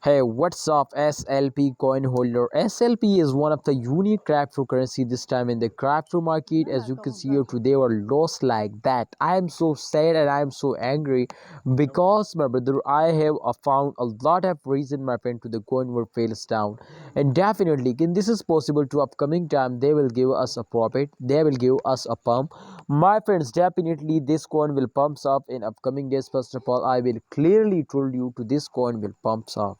Hey, what's up, SLP coin holder? SLP is one of the unique cryptocurrency this time in the crypto market. As you can see here today, were lost like that. I am so sad and I am so angry because my brother, I have found a lot of reason, my friend, to the coin were fails down, and definitely, this is possible to upcoming time. They will give us a profit. They will give us a pump, my friends. Definitely, this coin will pumps up in upcoming days. First of all, I will clearly told you to this coin will pumps up.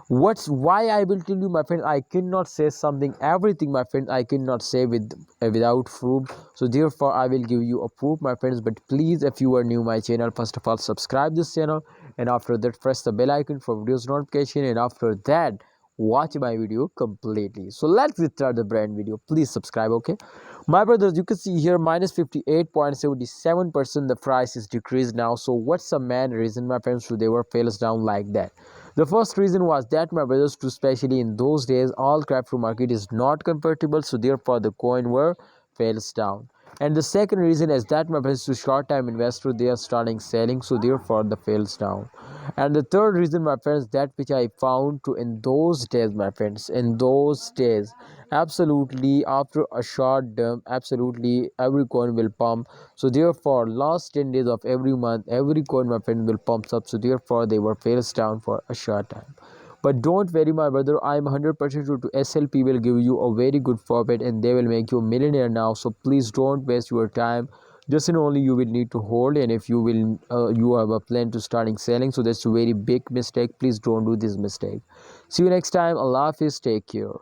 What's why I will tell you, my friend, I cannot say something everything, my friend, I cannot say without proof. So therefore I will give you a proof, my friends. But please, if you are new my channel, first of all subscribe this channel, and after that press the bell icon for videos notification, and after that watch my video completely. So let's start the brand video. Please subscribe, okay? My brothers, you can see here minus 58.77% the price is decreased now. So what's the main reason, my friends, so they were fails down like that? The first reason was that, my brothers, to especially in those days all crypto market is not compatible, so therefore the coin were fails down. And the second reason is that, my friends, to short time investor they are starting selling, so therefore the fails down. And the third reason, my friends, that which I found to in those days, my friends, in those days, absolutely after a short term, absolutely every coin will pump. So therefore last 10 days of every month every coin, my friend, will pumps up. So therefore they were fails down for a short time. But don't worry, my brother, I am 100% sure to SLP will give you a very good profit, and they will make you a millionaire now. So please don't waste your time. Just and only you will need to hold, and if you will you have a plan to starting selling, so that's a very big mistake. Please don't do this mistake. See you next time. Allah Hafiz, take care.